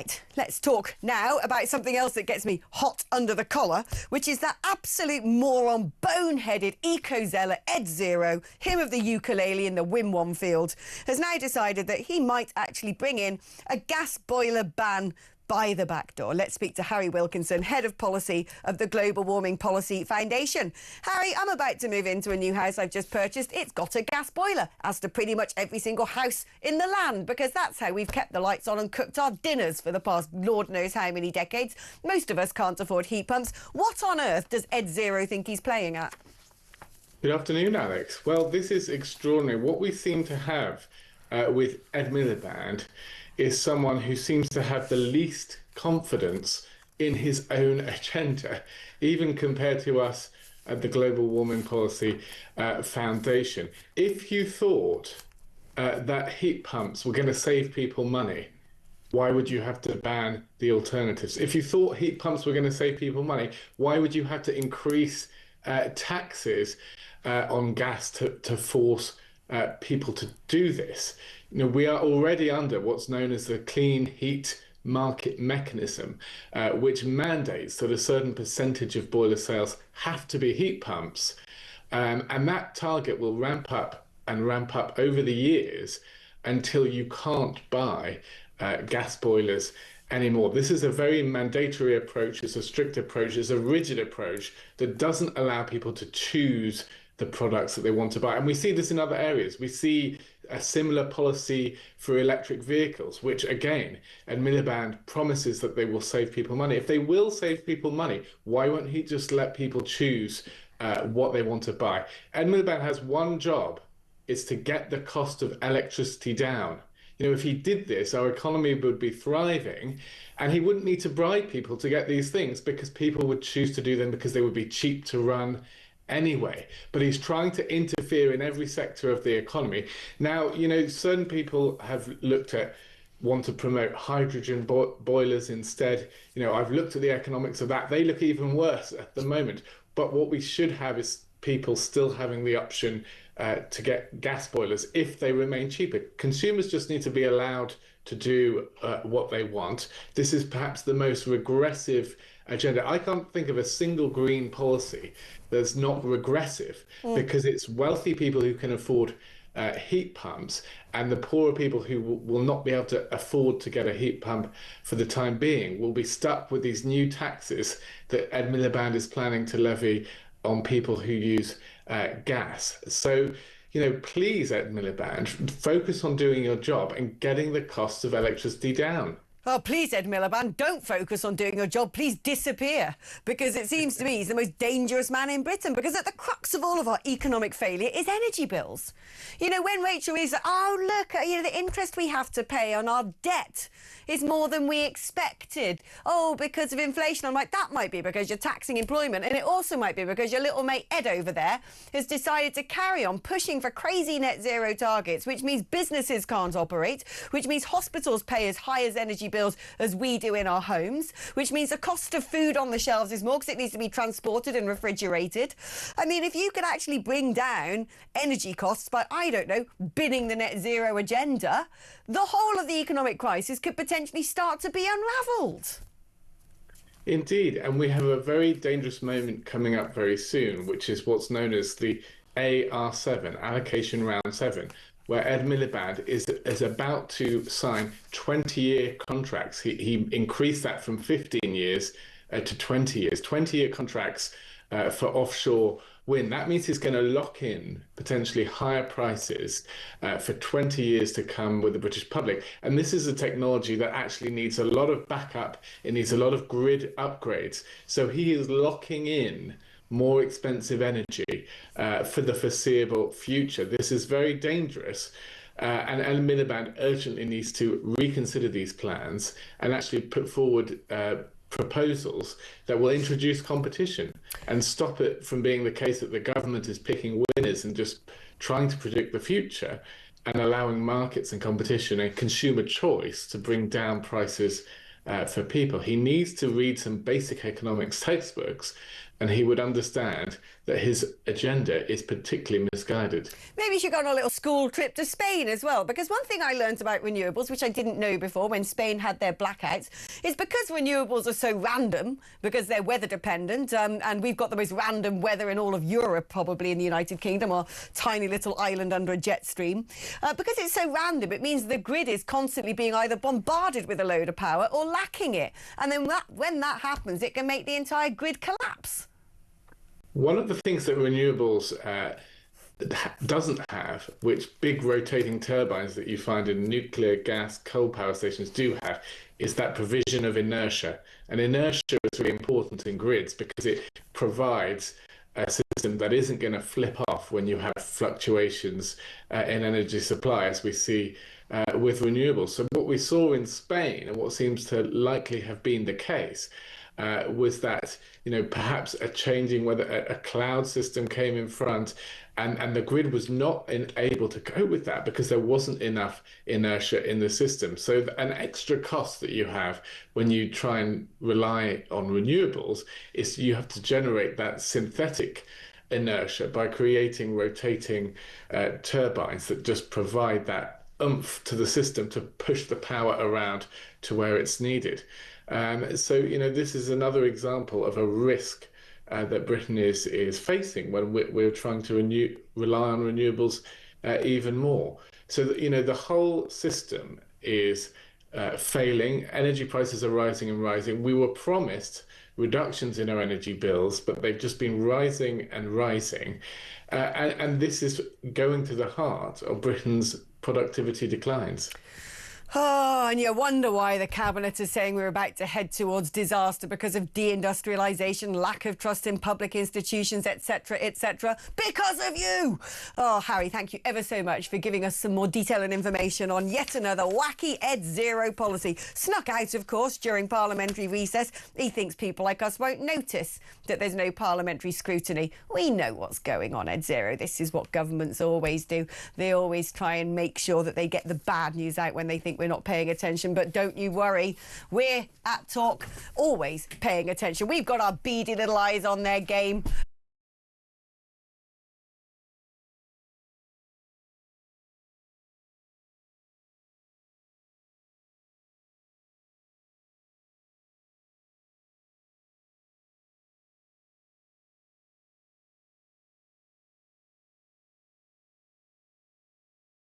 Right, let's talk now about something else that gets me hot under the collar, which is that absolute moron, boneheaded eco-zealot Ed Zero, him of the ukulele in the Wim field, has now decided that he might actually bring in a gas boiler ban by the back door. Let's speak to Harry Wilkinson, Head of Policy of the Global Warming Policy Foundation. Harry, I'm about to move into a new house I've just purchased. It's got a gas boiler, as to pretty much every single house in the land, because that's how we've kept the lights on and cooked our dinners for the past Lord knows how many decades. Most of us can't afford heat pumps. What on earth does Ed Zero think he's playing at? Good afternoon, Alex. Well, this is extraordinary. What we seem to have with Ed Miliband is someone who seems to have the least confidence in his own agenda, even compared to us at the Global Warming Policy Foundation. If you thought that heat pumps were going to save people money, why would you have to ban the alternatives? If you thought heat pumps were going to save people money, why would you have to increase taxes on gas to force people to do this? You know, we are already under what's known as the clean heat market mechanism, which mandates that a certain percentage of boiler sales have to be heat pumps. And that target will ramp up and ramp up over the years until you can't buy gas boilers anymore. This is a very mandatory approach. It's a strict approach. It's a rigid approach that doesn't allow people to choose the products that they want to buy. And we see this in other areas. We see a similar policy for electric vehicles, which again, Ed Miliband promises that they will save people money. If they will save people money, why won't he just let people choose what they want to buy? Ed Miliband has one job. It's to get the cost of electricity down. You know, if he did this, our economy would be thriving, and he wouldn't need to bribe people to get these things, because people would choose to do them because they would be cheap to run anyway. But he's trying to interfere in every sector of the economy. Now, you know, certain people have want to promote hydrogen boilers instead. You know, I've looked at the economics of that. They look even worse at the moment. But what we should have is people still having the option to get gas boilers if they remain cheaper. Consumers just need to be allowed to do what they want. This is perhaps the most regressive agenda. I can't think of a single green policy that's not regressive, because it's wealthy people who can afford heat pumps, and the poorer people who will not be able to afford to get a heat pump for the time being will be stuck with these new taxes that Ed Miliband is planning to levy on people who use gas. So, you know, please, Ed Miliband, focus on doing your job and getting the cost of electricity down. Oh, please, Ed Miliband, don't focus on doing your job. Please disappear, because it seems to me he's the most dangerous man in Britain, because at the crux of all of our economic failure is energy bills. You know, when Rachel is, oh, look, you know, the interest we have to pay on our debt is more than we expected. Oh, because of inflation. I'm like, that might be because you're taxing employment, and it also might be because your little mate Ed over there has decided to carry on pushing for crazy net zero targets, which means businesses can't operate, which means hospitals pay as high as energy bills as we do in our homes, which means the cost of food on the shelves is more because it needs to be transported and refrigerated. I mean, if you could actually bring down energy costs by, I don't know, binning the net zero agenda, the whole of the economic crisis could potentially start to be unravelled. Indeed, and we have a very dangerous moment coming up very soon, which is what's known as the AR7, Allocation Round 7, where Ed Miliband is about to sign 20-year contracts. He increased that from 15 years to 20 years, 20-year contracts for offshore wind. That means he's going to lock in potentially higher prices for 20 years to come with the British public. And this is a technology that actually needs a lot of backup. It needs a lot of grid upgrades. So he is locking in more expensive energy for the foreseeable future. This is very dangerous. And Ed Miliband urgently needs to reconsider these plans and actually put forward proposals that will introduce competition and stop it from being the case that the government is picking winners and just trying to predict the future, and allowing markets and competition and consumer choice to bring down prices for people. He needs to read some basic economics textbooks and he would understand that his agenda is particularly misguided. Maybe you should go on a little school trip to Spain as well, because one thing I learned about renewables, which I didn't know before when Spain had their blackouts, is because renewables are so random, because they're weather dependent, and we've got the most random weather in all of Europe, probably in the United Kingdom, our tiny little island under a jet stream. Because it's so random, it means the grid is constantly being either bombarded with a load of power or lacking it. And then when that happens, it can make the entire grid collapse. One of the things that renewables doesn't have, which big rotating turbines that you find in nuclear, gas, coal power stations do have, is that provision of inertia. And inertia is really important in grids because it provides a system that isn't going to flip off when you have fluctuations in energy supply, as we see with renewables. So what we saw in Spain, and what seems to likely have been the case, was that, perhaps a changing whether a cloud system came in front, and the grid was not able to cope with that because there wasn't enough inertia in the system. So an extra cost that you have when you try and rely on renewables is you have to generate that synthetic inertia by creating rotating turbines that just provide that oomph to the system to push the power around to where it's needed. So, this is another example of a risk that Britain is facing when we're trying to rely on renewables even more. So, the whole system is failing. Energy prices are rising and rising. We were promised reductions in our energy bills, but they've just been rising and rising. And this is going to the heart of Britain's productivity declines. Oh, and you wonder why the Cabinet is saying we're about to head towards disaster because of deindustrialisation, lack of trust in public institutions, etc., etc. Because of you! Oh, Harry, thank you ever so much for giving us some more detail and information on yet another wacky Ed Zero policy. Snuck out, of course, during parliamentary recess. He thinks people like us won't notice that there's no parliamentary scrutiny. We know what's going on, Ed Zero. This is what governments always do. They always try and make sure that they get the bad news out when they think we're not paying attention. But don't you worry, we're at Talk always paying attention. We've got our beady little eyes on their game.